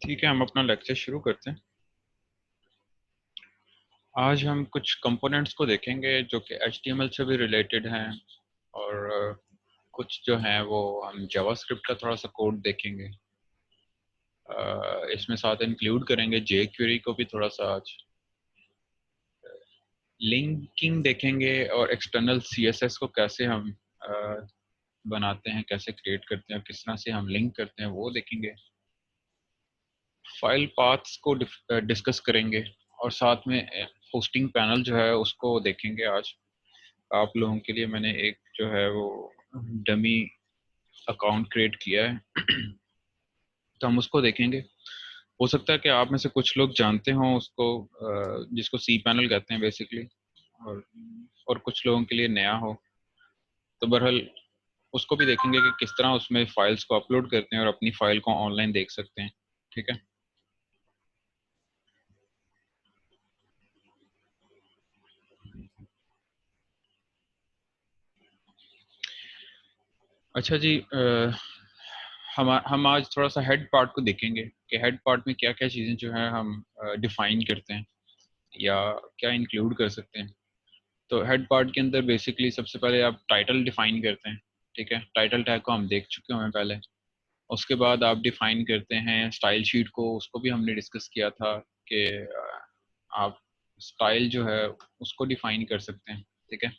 ठीक है, हम अपना लेक्चर शुरू करते हैं। आज हम कुछ कंपोनेंट्स को देखेंगे जो कि HTML से भी रिलेटेड हैं और कुछ जो हैं वो हम जावास्क्रिप्ट का थोड़ा सा कोड देखेंगे। इसमें साथ इंक्लूड करेंगे jQuery को भी थोड़ा सा आज। लिंकिंग देखेंगे और एक्सटर्नल CSS को कैसे हम बनाते हैं, कैसे क्रिएट करते हैं और किस तरह से हम लिंक करते हैं वो देखेंगे। फाइल पाथ्स को डिस्कस करेंगे और साथ में होस्टिंग पैनल जो है उसको देखेंगे आज। आप लोगों के लिए मैंने एक जो है वो डमी अकाउंट क्रिएट किया है तो हम उसको देखेंगे। हो सकता है कि आप में से कुछ लोग जानते हों उसको, जिसको सी पैनल कहते हैं बेसिकली, और और कुछ लोगों के लिए नया हो। तो बहरहाल उसको भी देखेंगे कि किस तरह उसमें फाइल्स को अपलोड करते हैं और अपनी फाइल को ऑनलाइन देख सकते हैं। ठीक है। अच्छा जी, हम आज थोड़ा सा हेड पार्ट को देखेंगे कि हेड पार्ट में क्या क्या चीज़ें जो है हम डिफाइन करते हैं या क्या इंक्लूड कर सकते हैं। तो हेड पार्ट के अंदर बेसिकली सबसे पहले आप टाइटल डिफाइन करते हैं। ठीक है, टाइटल टैग को हम देख चुके हैं पहले। उसके बाद आप डिफाइन करते हैं स्टाइल शीट को, उसको भी हमने डिस्कस किया था कि आप स्टाइल जो है उसको डिफाइन कर सकते हैं। ठीक है,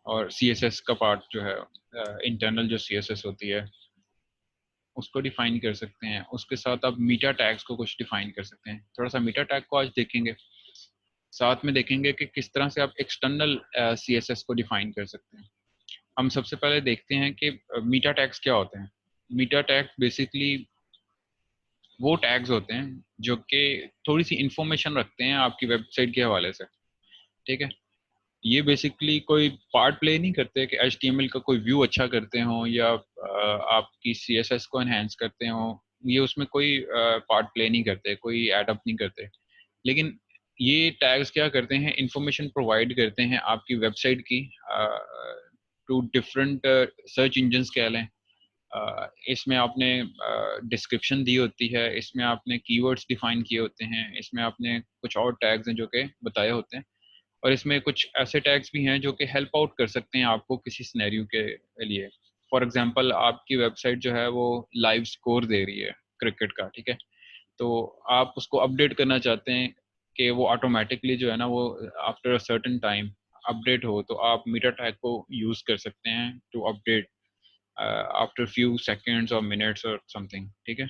और CSS का पार्ट जो है, इंटरनल जो CSS होती है उसको डिफाइन कर सकते हैं। उसके साथ आप मीटा टैग्स को कुछ डिफाइन कर सकते हैं। थोड़ा सा मीटा टैग को आज देखेंगे। साथ में देखेंगे कि किस तरह से आप एक्सटर्नल CSS को डिफाइन कर सकते हैं। हम सबसे पहले देखते हैं कि मीटा टैग्स क्या होते हैं। मीटा टैग बेसिकली वो टैग्स होते हैं जो कि थोड़ी सी इंफॉर्मेशन रखते हैं आपकी वेबसाइट के हवाले से। ठीक है, ये बेसिकली कोई पार्ट प्ले नहीं करते कि HTML का कोई व्यू अच्छा करते हो या आपकी CSS को एनहेंस करते हो। ये उसमें कोई पार्ट प्ले नहीं करते, कोई एडअप नहीं करते। लेकिन ये टैग्स क्या करते हैं, इंफॉर्मेशन प्रोवाइड करते हैं आपकी वेबसाइट की टू डिफरेंट सर्च इंजन्स कह लें। इसमें आपने डिस्क्रिप्शन दी होती है, इसमें आपने कीवर्ड्स डिफाइन किए होते हैं, इसमें आपने कुछ और टैग्स हैं जो कि बताए होते हैं, और इसमें कुछ ऐसे टैग्स भी हैं जो कि हेल्प आउट कर सकते हैं आपको किसी सिनेरियो के लिए। फॉर एग्जांपल आपकी वेबसाइट जो है वो लाइव स्कोर दे रही है क्रिकेट का। ठीक है, तो आप उसको अपडेट करना चाहते हैं कि वो ऑटोमेटिकली जो है ना वो after a certain time update हो, तो आप मीटर टैग को यूज़ कर सकते हैं to update after few seconds और मिनट्स और समथिंग। ठीक है,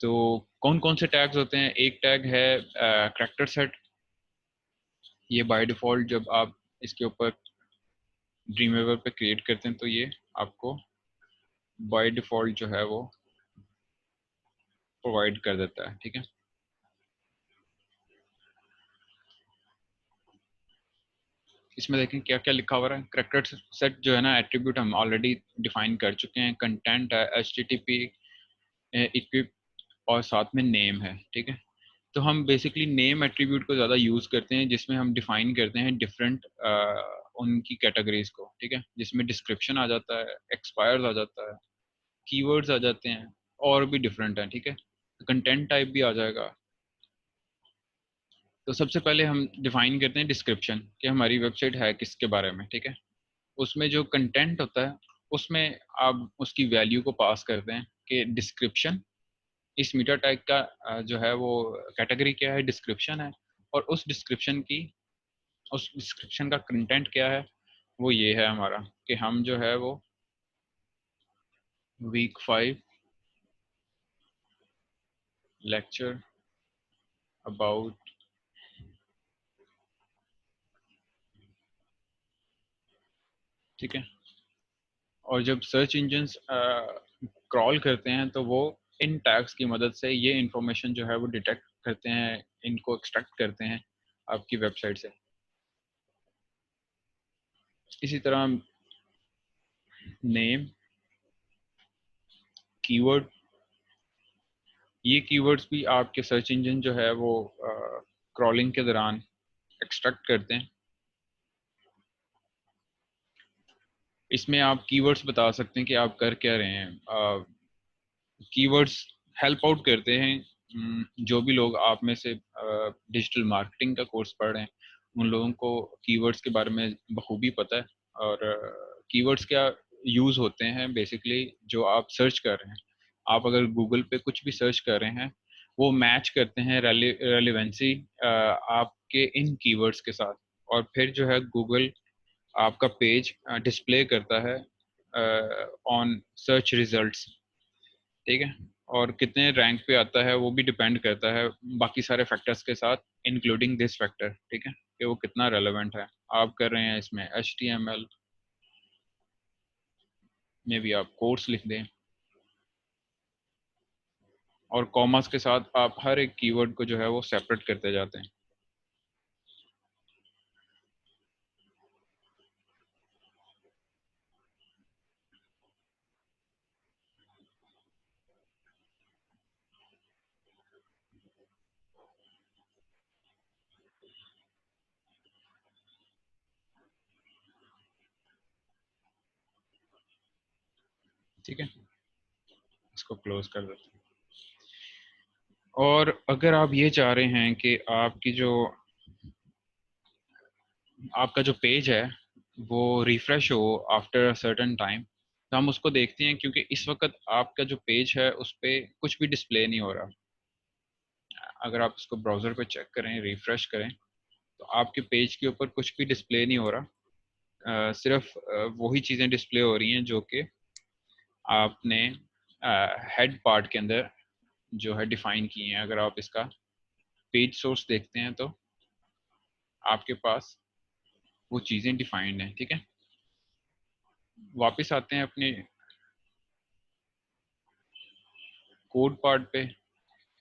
तो कौन कौन से टैग्स होते हैं। एक टैग है करैक्टर सेट। ये बाय डिफ़ॉल्ट जब आप इसके ऊपर ड्रीमवेवर पे क्रिएट करते हैं तो ये आपको बाय डिफ़ॉल्ट जो है वो प्रोवाइड कर देता है। ठीक है, इसमें देखें क्या क्या लिखा हुआ है। करैक्टर सेट जो है ना एट्रीब्यूट हम ऑलरेडी डिफाइन कर चुके हैं। कंटेंट है, HTTP, इक्विप और साथ में नेम है। ठीक है, तो हम बेसिकली नेम एट्रीब्यूट को ज़्यादा यूज़ करते हैं जिसमें हम डिफाइन करते हैं डिफरेंट उनकी कैटेगरीज को। ठीक है, जिसमें डिस्क्रिप्शन आ जाता है, एक्सपायर्स आ जाता है, कीवर्ड्स आ जाते हैं और भी डिफरेंट है। ठीक है, कंटेंट टाइप भी आ जाएगा। तो सबसे पहले हम डिफाइन करते हैं डिस्क्रिप्शन कि हमारी वेबसाइट है किसके बारे में। ठीक है, उसमें जो कंटेंट होता है उसमें आप उसकी वैल्यू को पास करते हैं कि डिस्क्रिप्शन, इस मीटा टैग का जो है वो कैटेगरी क्या है, डिस्क्रिप्शन है। और उस डिस्क्रिप्शन का कंटेंट क्या है, वो ये है हमारा कि हम जो है वो week 5 लेक्चर अबाउट। ठीक है, और जब सर्च इंजन्स क्रॉल करते हैं तो वो इन टैग्स की मदद से ये इंफॉर्मेशन जो है वो डिटेक्ट करते हैं, इनको एक्सट्रैक्ट करते हैं आपकी वेबसाइट से। इसी तरह नेम, कीवर्ड, ये कीवर्ड्स भी आपके सर्च इंजन जो है वो क्रॉलिंग के दौरान एक्सट्रैक्ट करते हैं। इसमें आप कीवर्ड्स बता सकते हैं कि आप कर क्या रहे हैं। कीवर्ड्स हेल्प आउट करते हैं। जो भी लोग आप में से डिजिटल मार्केटिंग का कोर्स पढ़ रहे हैं उन लोगों को कीवर्ड्स के बारे में बखूबी पता है। और कीवर्ड्स क्या यूज़ होते हैं बेसिकली, जो आप सर्च कर रहे हैं, आप अगर गूगल पे कुछ भी सर्च कर रहे हैं वो मैच करते हैं रेलिवेंसी आपके इन कीवर्ड्स के साथ, और फिर जो है गूगल आपका पेज डिस्प्ले करता है ऑन सर्च रिजल्ट्स। ठीक है, और कितने रैंक पे आता है वो भी डिपेंड करता है बाकी सारे फैक्टर्स के साथ, इंक्लूडिंग दिस फैक्टर। ठीक है, कि वो कितना रेलेवेंट है। आप कर रहे हैं इसमें HTML में भी आप कोर्स लिख दें, और कॉमर्स के साथ आप हर एक कीवर्ड को जो है वो सेपरेट करते जाते हैं। ठीक है, इसको क्लोज कर देते हैं। और अगर आप ये चाह रहे हैं कि आपका जो पेज है वो रिफ्रेश हो आफ्टर अ सर्टेन टाइम, तो हम उसको देखते हैं, क्योंकि इस वक्त आपका जो पेज है उस पर कुछ भी डिस्प्ले नहीं हो रहा। अगर आप इसको ब्राउज़र पे चेक करें, रिफ्रेश करें, तो आपके पेज के ऊपर कुछ भी डिस्प्ले नहीं हो रहा। सिर्फ वही चीज़ें डिस्प्ले हो रही हैं जो कि आपने हेड पार्ट के अंदर जो है डिफाइन की हैं। अगर आप इसका पेज सोर्स देखते हैं तो आपके पास वो चीज़ें डिफाइंड हैं। ठीक है, वापस आते हैं अपने कोड पार्ट पे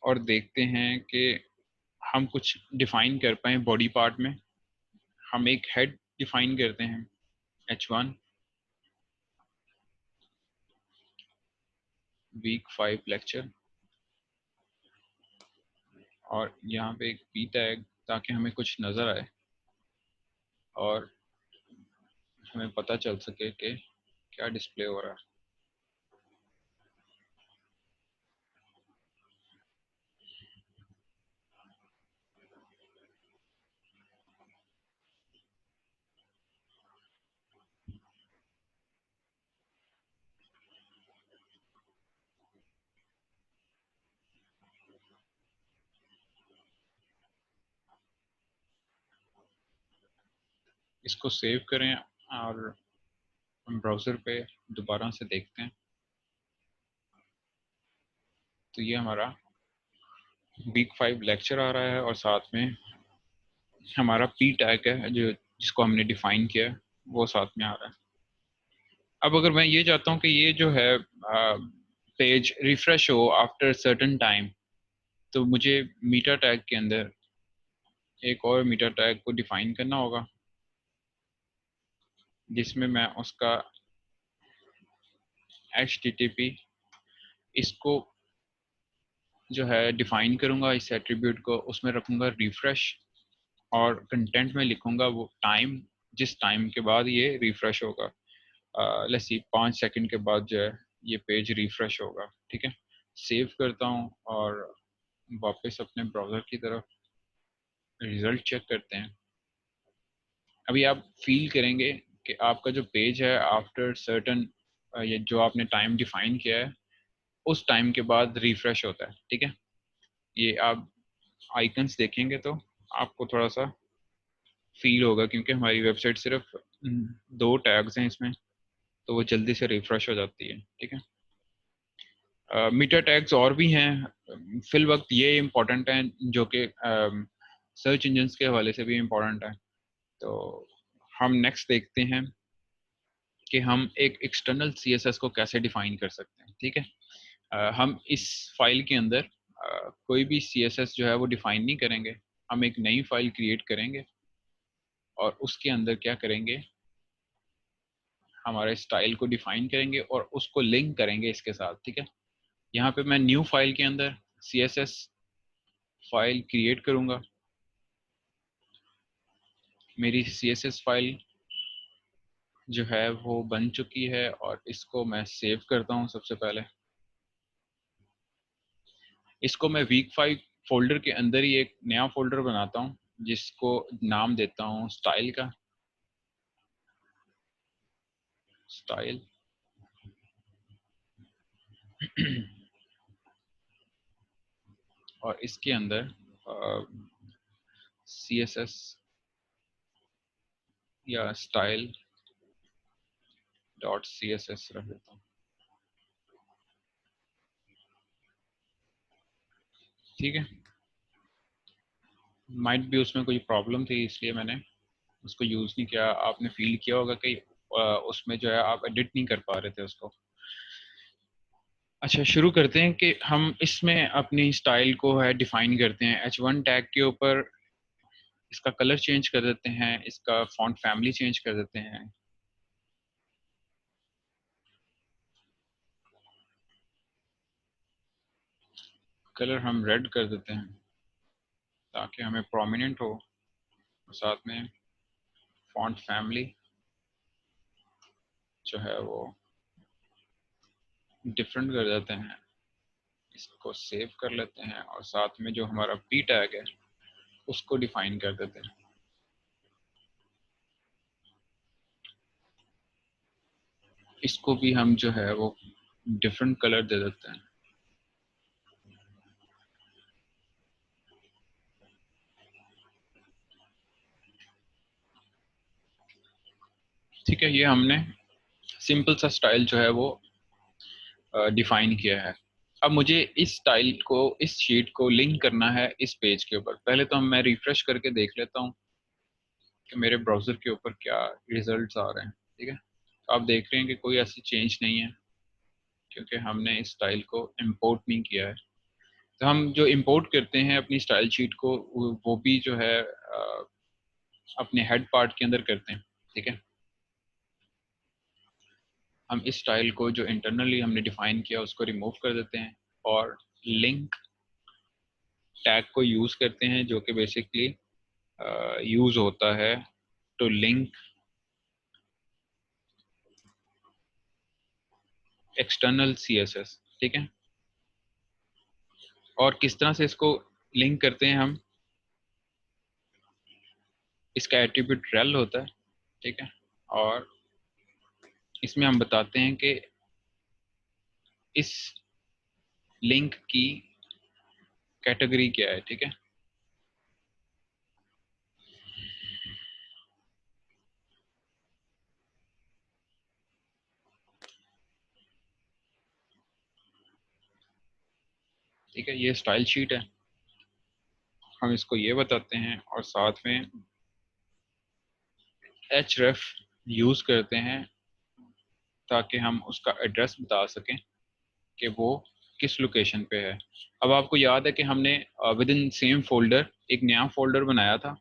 और देखते हैं कि हम कुछ डिफाइन कर पाए बॉडी पार्ट में। हम एक हेड डिफाइन करते हैं, H1 वीक 5 लेक्चर, और यहाँ पे एक पी टैग, ताकि हमें कुछ नज़र आए और हमें पता चल सके कि क्या डिस्प्ले हो रहा है। इसको सेव करें और हम ब्राउज़र पे दोबारा से देखते हैं। तो ये हमारा वीक 5 लेक्चर आ रहा है और साथ में हमारा पी टैग है जो जिसको हमने डिफाइन किया है वो साथ में आ रहा है। अब अगर मैं ये चाहता हूँ कि ये जो है पेज रिफ्रेश हो आफ्टर सर्टेन टाइम, तो मुझे मीटा टैग के अंदर एक और मीटा टैग को डिफाइन करना होगा, जिसमें मैं उसका HTTP इसको जो है डिफाइन करूँगा, इस एट्रीब्यूट को उसमें रखूँगा रिफ्रेश, और कंटेंट में लिखूँगा वो टाइम जिस टाइम के बाद ये रिफ्रेश होगा। लेट्स सी 5 सेकंड के बाद जो है ये पेज रिफ्रेश होगा। ठीक है, सेव करता हूँ और वापस अपने ब्राउज़र की तरफ रिज़ल्ट चेक करते हैं। अभी आप फील करेंगे कि आपका जो पेज है आफ्टर सर्टन ये जो आपने टाइम डिफाइन किया है उस टाइम के बाद रिफ्रेश होता है। ठीक है, ये आप आइकन्स देखेंगे तो आपको थोड़ा सा फील होगा, क्योंकि हमारी वेबसाइट सिर्फ 2 टैग्स हैं इसमें, तो वो जल्दी से रिफ्रेश हो जाती है। ठीक है, मीटर टैग्स और भी हैं, फिल वक्त ये इम्पोर्टेंट हैं जो कि सर्च इंजन्स के हवाले से भी इम्पोर्टेंट है। तो हम नेक्स्ट देखते हैं कि हम एक एक्सटर्नल CSS को कैसे डिफाइन कर सकते हैं। ठीक है, हम इस फाइल के अंदर कोई भी CSS जो है वो डिफाइन नहीं करेंगे। हम एक नई फाइल क्रिएट करेंगे और उसके अंदर क्या करेंगे, हमारे स्टाइल को डिफाइन करेंगे और उसको लिंक करेंगे इसके साथ। ठीक है, यहाँ पे मैं न्यू फाइल के अंदर CSS फाइल क्रिएट करूँगा। मेरी CSS फाइल जो है वो बन चुकी है और इसको मैं सेव करता हूँ सबसे पहले। इसको मैं week5 फोल्डर के अंदर ही एक नया फोल्डर बनाता हूँ जिसको नाम देता हूँ स्टाइल का, स्टाइल। और इसके अंदर CSS या स्टाइल डॉट CSS रख देता हूँ, ठीक है। माइट भी उसमें कोई प्रॉब्लम थी इसलिए मैंने उसको यूज़ नहीं किया। आपने फील किया होगा कि उसमें जो है आप एडिट नहीं कर पा रहे थे उसको। अच्छा, शुरू करते हैं कि हम इसमें अपनी स्टाइल को है डिफाइन करते हैं। H1 टैग के ऊपर इसका कलर चेंज कर देते हैं, इसका फॉन्ट फैमिली चेंज कर देते हैं। कलर हम रेड कर देते हैं ताकि हमें प्रोमिनेंट हो, और साथ में फॉन्ट फैमिली जो है वो डिफरेंट कर देते हैं। इसको सेव कर लेते हैं और साथ में जो हमारा पी टैग है उसको डिफाइन कर देते हैं। इसको भी हम जो है वो डिफरेंट कलर दे देते हैं। ठीक है, ये हमने सिंपल सा स्टाइल जो है वो डिफाइन किया है। अब मुझे इस स्टाइल को, इस शीट को लिंक करना है इस पेज के ऊपर। पहले तो मैं रिफ्रेश करके देख लेता हूँ कि मेरे ब्राउज़र के ऊपर क्या रिजल्ट्स आ रहे हैं, ठीक है। तो आप देख रहे हैं कि कोई ऐसी चेंज नहीं है क्योंकि हमने इस स्टाइल को इंपोर्ट नहीं किया है। तो हम जो इंपोर्ट करते हैं अपनी स्टाइल शीट को, वो भी जो है अपने हेड पार्ट के अंदर करते हैं, ठीक है। हम इस स्टाइल को जो इंटरनली हमने डिफाइन किया उसको रिमूव कर देते हैं और लिंक टैग को यूज़ करते हैं, जो कि बेसिकली यूज़ होता है टू लिंक एक्सटर्नल CSS, ठीक है। और किस तरह से इसको लिंक करते हैं हम, इसका एट्रीब्यूट रेल होता है, ठीक है। और इसमें हम बताते हैं कि इस लिंक की कैटेगरी क्या है, ठीक है। ठीक है, ये स्टाइल शीट है, हम इसको ये बताते हैं और साथ में href यूज़ करते हैं ताकि हम उसका एड्रेस बता सकें कि वो किस लोकेशन पे है। अब आपको याद है कि हमने विद इन सेम फोल्डर एक नया फोल्डर बनाया था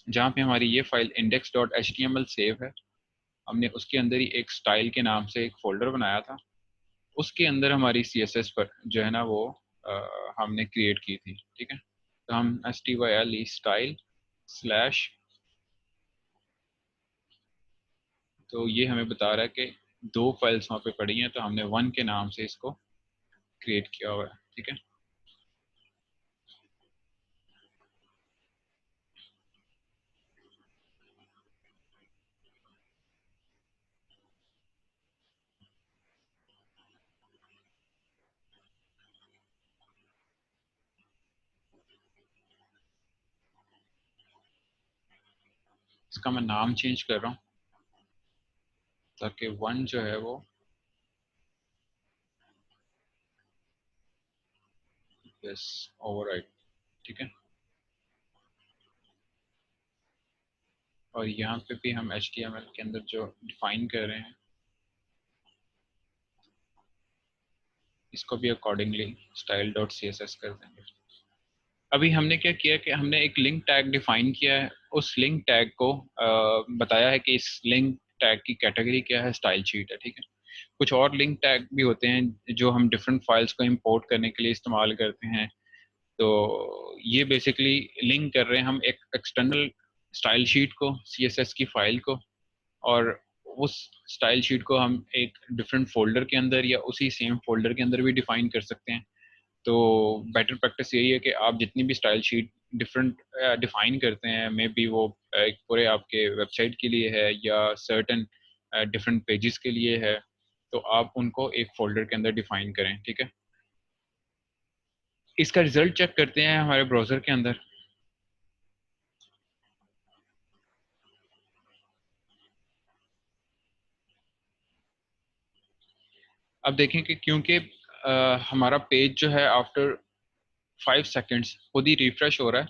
जहाँ पे हमारी ये फाइल index.html सेव है। हमने उसके अंदर ही एक स्टाइल के नाम से एक फोल्डर बनाया था, उसके अंदर हमारी CSS पर जो है ना वो हमने क्रिएट की थी, ठीक है। तो हम style स्टाइल स्लैश, तो ये हमें बता रहा है कि दो फाइल्स वहाँ पे पड़ी हैं, तो हमने वन के नाम से इसको क्रिएट किया हुआ है, ठीक है। इसका मैं नाम चेंज कर रहा हूँ ताकि वन जो है वो यस ओवरराइट, ठीक है। और यहाँ पे भी हम HTML के अंदर जो डिफाइन कर रहे हैं इसको भी अकॉर्डिंगली style.css कर देंगे। अभी हमने क्या किया कि हमने एक लिंक टैग डिफाइन किया है, उस लिंक टैग को बताया है कि इस लिंक टैग की कैटेगरी क्या है, स्टाइल शीट है, ठीक है। कुछ और लिंक टैग भी होते हैं जो हम डिफरेंट फाइल्स को इंपोर्ट करने के लिए इस्तेमाल करते हैं। तो ये बेसिकली लिंक कर रहे हैं हम एक एक्सटर्नल स्टाइल शीट को, CSS की फाइल को, और उस स्टाइल शीट को हम एक डिफरेंट फोल्डर के अंदर या उसी सेम फोल्डर के अंदर भी डिफाइन कर सकते हैं। तो बेटर प्रैक्टिस यही है कि आप जितनी भी स्टाइल शीट डिफरेंट डिफाइन करते हैं, मे बी वो एक पूरे आपके वेबसाइट के लिए है या सर्टन डिफरेंट पेजेस के लिए है, तो आप उनको एक फोल्डर के अंदर डिफाइन करें, ठीक है। इसका रिजल्ट चेक करते हैं हमारे ब्राउज़र के अंदर। अब देखें कि क्योंकि हमारा पेज जो है आफ्टर 5 सेकेंड्स खुद ही रिफ्रेश हो रहा है,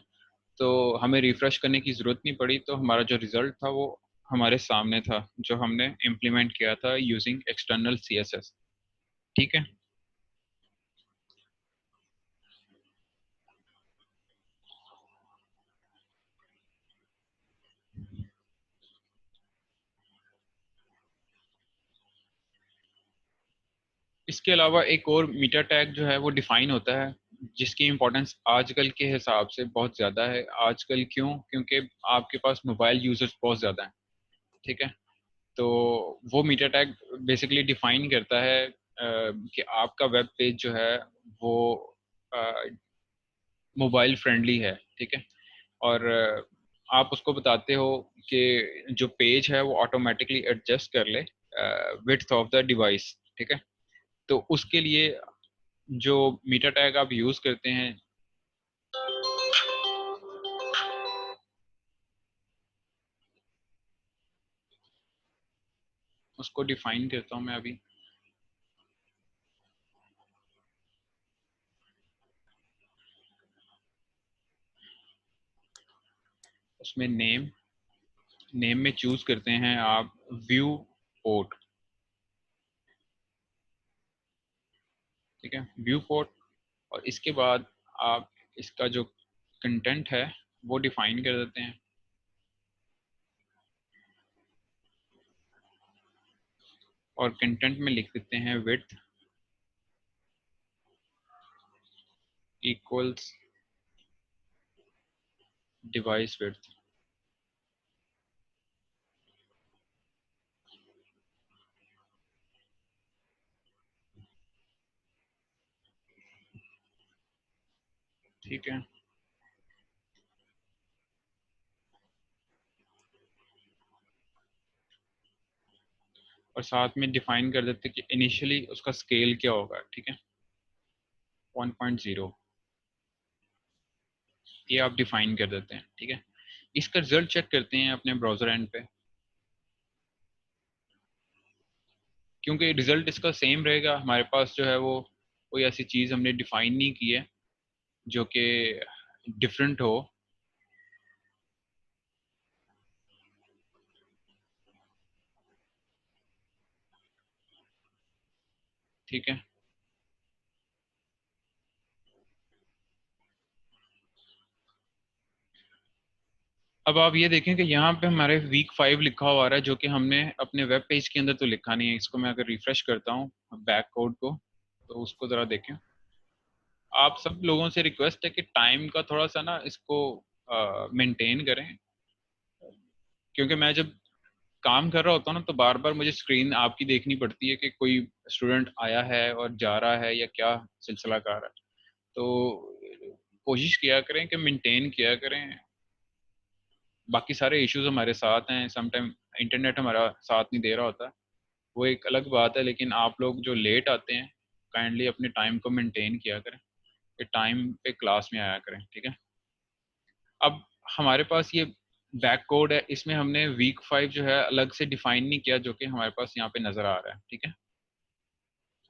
तो हमें रिफ्रेश करने की ज़रूरत नहीं पड़ी, तो हमारा जो रिज़ल्ट था वो हमारे सामने था, जो हमने इम्प्लीमेंट किया था यूजिंग एक्सटर्नल CSS, ठीक है। इसके अलावा एक और मीटा टैग जो है वो डिफाइन होता है, जिसकी इम्पोर्टेंस आजकल के हिसाब से बहुत ज़्यादा है। आजकल क्यों? क्योंकि आपके पास मोबाइल यूजर्स बहुत ज़्यादा हैं, ठीक है। तो वो मीटा टैग बेसिकली डिफाइन करता है कि आपका वेब पेज जो है वो मोबाइल फ्रेंडली है, ठीक है। और आप उसको बताते हो कि जो पेज है वो ऑटोमेटिकली एडजस्ट कर ले विड्थ ऑफ द डिवाइस, ठीक है। तो उसके लिए जो मीटा टैग आप यूज करते हैं, उसको डिफाइन करता हूँ मैं अभी। उसमें नेम नेम में चूज करते हैं आप व्यू पोर्ट, ठीक है, व्यू पोर्ट। और इसके बाद आप इसका जो कंटेंट है वो डिफाइन कर देते हैं, और कंटेंट में लिख देते हैं विड्थ इक्वल्स डिवाइस विड्थ, ठीक है। और साथ में डिफाइन कर देते हैं कि इनिशियली उसका स्केल क्या होगा, ठीक है, 1.0, ये आप डिफाइन कर देते हैं, ठीक है। इसका रिजल्ट चेक करते हैं अपने ब्राउजर एंड पे, क्योंकि रिजल्ट इसका सेम रहेगा। हमारे पास जो है वो कोई ऐसी चीज़ हमने डिफाइन नहीं की है जो कि डिफरेंट हो, ठीक है। अब आप ये देखें कि यहाँ पे हमारे वीक 5 लिखा हुआ आ रहा है, जो कि हमने अपने वेब पेज के अंदर तो लिखा नहीं है। इसको मैं अगर रिफ्रेश करता हूँ बैक कोड को, तो उसको ज़रा देखें। आप सब लोगों से रिक्वेस्ट है कि टाइम का थोड़ा सा ना इसको मेंटेन करें, क्योंकि मैं जब काम कर रहा होता हूँ ना तो बार बार मुझे स्क्रीन आपकी देखनी पड़ती है कि कोई स्टूडेंट आया है और जा रहा है या क्या सिलसिला कार है। तो कोशिश किया करें कि मेंटेन किया करें। बाकी सारे इश्यूज हमारे साथ हैं, समटाइम इंटरनेट हमारा साथ नहीं दे रहा होता, वो एक अलग बात है। लेकिन आप लोग जो लेट आते हैं, काइंडली अपने टाइम को मेंटेन किया करें कि टाइम पे क्लास में आया करें, ठीक है। अब हमारे पास ये बैक कोड है, इसमें हमने वीक 5 जो है अलग से डिफाइन नहीं किया, जो कि हमारे पास यहाँ पे नज़र आ रहा है, ठीक है।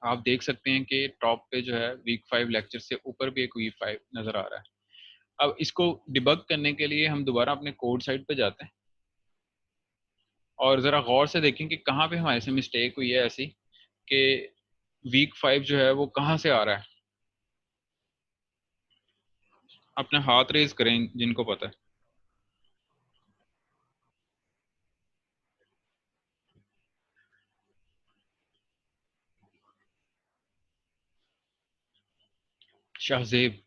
आप देख सकते हैं कि टॉप पे जो है वीक 5 लेक्चर से ऊपर भी एक वीक 5 नज़र आ रहा है। अब इसको डिबग करने के लिए हम दोबारा अपने कोड साइड पे जाते हैं और ज़रा गौर से देखें कि कहाँ पे हमारे से मिस्टेक हुई है ऐसी कि वीक 5 जो है वो कहाँ से आ रहा है। अपने हाथ रेज करें जिनको पता है। शाहजेब।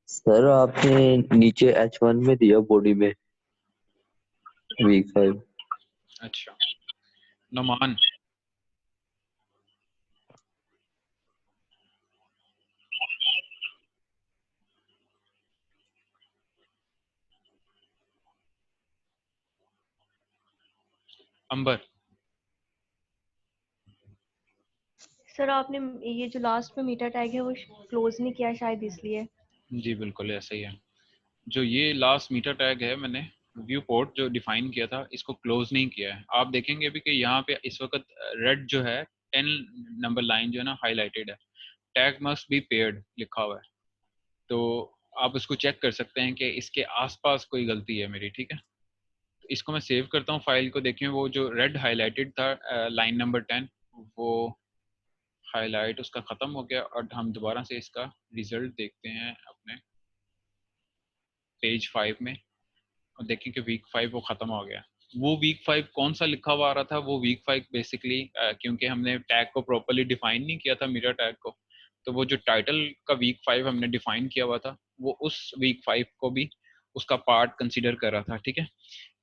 सर आपने नीचे H1 में दिया बॉडी में वीक 5। अच्छा। नमान। अंबर, सर आपने ये जो लास्ट में मीटा टैग है वो क्लोज नहीं किया शायद इसलिए। जी बिल्कुल ऐसा ही है। जो ये लास्ट मीटर टैग है, मैंने व्यू पोर्ट जो डिफाइन किया था इसको क्लोज नहीं किया है। आप देखेंगे भी कि यहाँ पे इस वक्त रेड जो है 10 नंबर लाइन जो है ना हाईलाइटेड है, टैग मस्ट बी पेयर्ड लिखा हुआ है। तो आप इसको चेक कर सकते हैं कि इसके आसपास कोई गलती है मेरी, ठीक है। तो इसको मैं सेव करता हूँ फाइल को। देखें वो जो रेड हाईलाइटेड था लाइन नंबर 10, वो हाईलाइट उसका ख़त्म हो गया और हम दोबारा से इसका रिजल्ट देखते हैं अपने पेज 5 में और देखें कि वीक 5 वो ख़त्म हो गया। वो वीक 5 कौन सा लिखा हुआ आ रहा था, वो वीक 5 बेसिकली क्योंकि हमने टैग को प्रॉपरली डिफाइन नहीं किया था मिरर टैग को, तो वो जो टाइटल का वीक 5 हमने डिफाइन किया हुआ था वो उस वीक 5 को भी उसका पार्ट कंसीडर कर रहा था, ठीक है।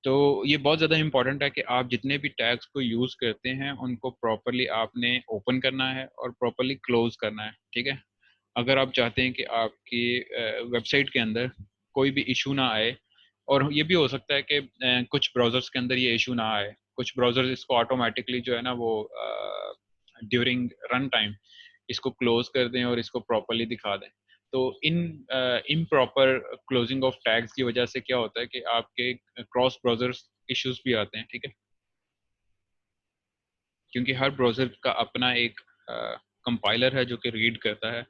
तो ये बहुत ज़्यादा इंपॉर्टेंट है कि आप जितने भी टैग्स को यूज़ करते हैं उनको प्रॉपरली आपने ओपन करना है और प्रॉपरली क्लोज करना है, ठीक है। अगर आप चाहते हैं कि आपकी वेबसाइट के अंदर कोई भी इशू ना आए, और ये भी हो सकता है कि कुछ ब्राउज़र्स के अंदर ये इशू ना आए, कुछ ब्राउज़र्स इसको ऑटोमेटिकली जो है ना वो ड्यूरिंग रन टाइम इसको क्लोज कर दें और इसको प्रॉपरली दिखा दें। तो इन इम्प्रॉपर क्लोजिंग ऑफ टैग्स की वजह से क्या होता है कि आपके क्रॉस ब्राउज़र इश्यूज भी आते हैं, ठीक है। क्योंकि हर ब्राउज़र का अपना एक कंपाइलर है जो कि रीड करता है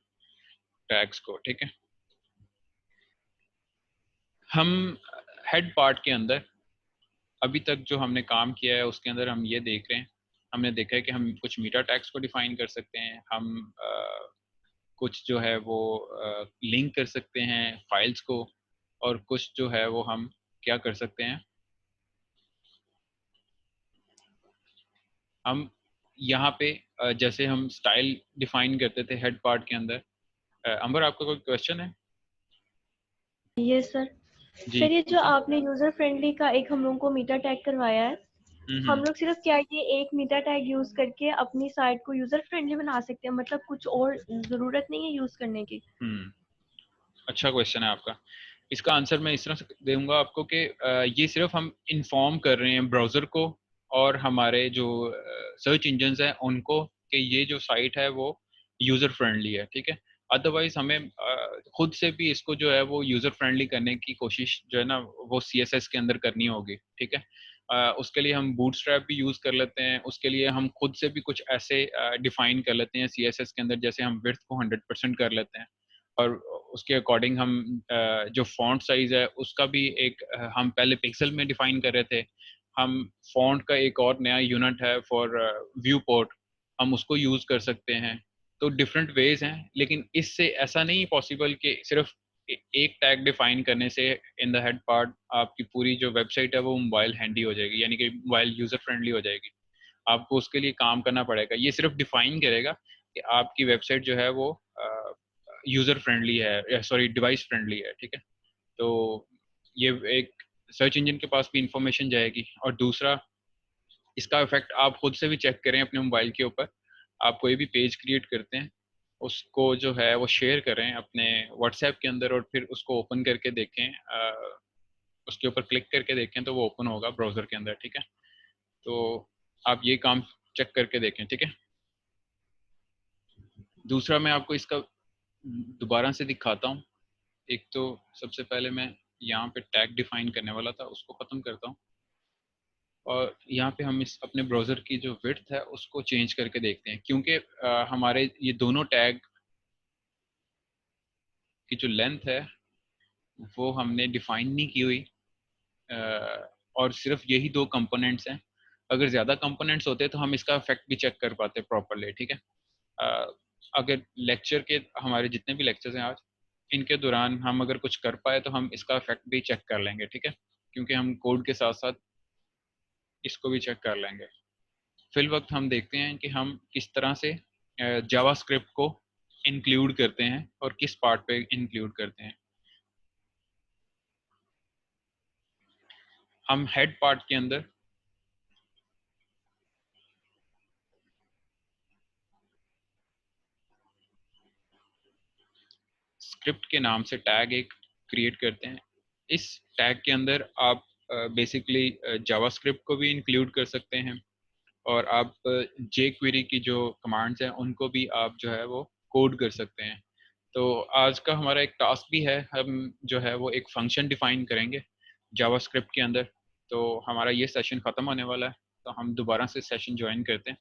टैग्स को, ठीक है। हम हेड पार्ट के अंदर अभी तक जो हमने काम किया है उसके अंदर हम ये देख रहे हैं, हमने देखा है कि हम कुछ मीटा टैग्स को डिफाइन कर सकते हैं, हम कुछ जो है वो लिंक कर सकते हैं फाइल्स को, और कुछ जो है वो हम क्या कर सकते हैं, हम यहाँ पे जैसे हम स्टाइल डिफाइन करते थे हेड पार्ट के अंदर। अंबर आपका कोई क्वेश्चन है? ये सर, जी। सर ये जो आपने यूजर फ्रेंडली का एक हम लोगों को मीटा टैग करवाया है, हम हम्म। लोग सिर्फ क्या ये एक मीटा टैग यूज करके अपनी साइट को यूजर फ्रेंडली बना सकते हैं, मतलब कुछ और जरूरत नहीं है यूज करने की? हम्म, अच्छा क्वेश्चन है आपका। इसका आंसर मैं इस तरह से दूंगा आपको कि ये सिर्फ हम इन्फॉर्म कर रहे हैं ब्राउज़र को और हमारे जो सर्च इंजन्स हैं उनको कि ये जो साइट है वो यूज़र फ्रेंडली है, ठीक है। अदरवाइज हमें खुद से भी इसको जो है वो यूज़र फ्रेंडली करने की कोशिश जो है ना वो CSS के अंदर करनी होगी, ठीक है। उसके लिए हम बूटस्ट्रैप भी यूज़ कर लेते हैं, उसके लिए हम खुद से भी कुछ ऐसे डिफाइन कर लेते हैं CSS के अंदर, जैसे हम विड्थ को 100% कर लेते हैं और उसके अकॉर्डिंग हम जो फॉन्ट साइज़ है उसका भी एक हम पहले पिक्सल में डिफाइन कर रहे थे, हम फॉन्ट का एक और नया यूनिट है फॉर व्यू पोर्ट, हम उसको यूज़ कर सकते हैं। तो डिफरेंट वेज हैं, लेकिन इससे ऐसा नहीं पॉसिबल कि सिर्फ एक टैग डिफाइन करने से इन द हेड पार्ट आपकी पूरी जो वेबसाइट है वो मोबाइल हैंडी हो जाएगी, यानी कि मोबाइल यूज़र फ्रेंडली हो जाएगी। आपको उसके लिए काम करना पड़ेगा। ये सिर्फ डिफाइन करेगा कि आपकी वेबसाइट जो है वो यूज़र फ्रेंडली है या सॉरी डिवाइस फ्रेंडली है, ठीक है। तो ये एक सर्च इंजन के पास भी इंफॉर्मेशन जाएगी, और दूसरा इसका इफेक्ट आप खुद से भी चेक करें अपने मोबाइल के ऊपर। आप कोई भी पेज क्रिएट करते हैं उसको जो है वो शेयर करें अपने व्हाट्सएप के अंदर और फिर उसको ओपन करके देखें, उसके ऊपर क्लिक करके देखें तो वो ओपन होगा ब्राउज़र के अंदर, ठीक है। तो आप ये काम चेक करके देखें, ठीक है। दूसरा मैं आपको इसका दोबारा से दिखाता हूँ। एक तो सबसे पहले मैं यहाँ पे टैग डिफाइन करने वाला था उसको ख़त्म करता हूँ, और यहाँ पे हम इस अपने ब्राउज़र की जो विड्थ है उसको चेंज करके देखते हैं, क्योंकि हमारे ये दोनों टैग की जो लेंथ है वो हमने डिफाइन नहीं की हुई, और सिर्फ यही दो कंपोनेंट्स हैं। अगर ज़्यादा कंपोनेंट्स होते तो हम इसका इफेक्ट भी चेक कर पाते प्रॉपरली, ठीक है। अगर लेक्चर के हमारे जितने भी लेक्चर्स हैं आज, इनके दौरान हम अगर कुछ कर पाए तो हम इसका इफेक्ट भी चेक कर लेंगे, ठीक है, क्योंकि हम कोड के साथ साथ इसको भी चेक कर लेंगे। फिल वक्त हम देखते हैं कि हम किस तरह से जावास्क्रिप्ट को इंक्लूड करते हैं और किस पार्ट पे इंक्लूड करते हैं। हम हेड पार्ट के अंदर स्क्रिप्ट के नाम से टैग एक क्रिएट करते हैं। इस टैग के अंदर आप बेसिकली जावास्क्रिप्ट को भी इंक्लूड कर सकते हैं, और आप जे क्वेरी की जो कमांड्स हैं उनको भी आप जो है वो कोड कर सकते हैं। तो आज का हमारा एक टास्क भी है, हम जो है वो एक फंक्शन डिफाइन करेंगे जावास्क्रिप्ट के अंदर। तो हमारा ये सेशन ख़त्म होने वाला है, तो हम दोबारा से सेशन ज्वाइन करते हैं।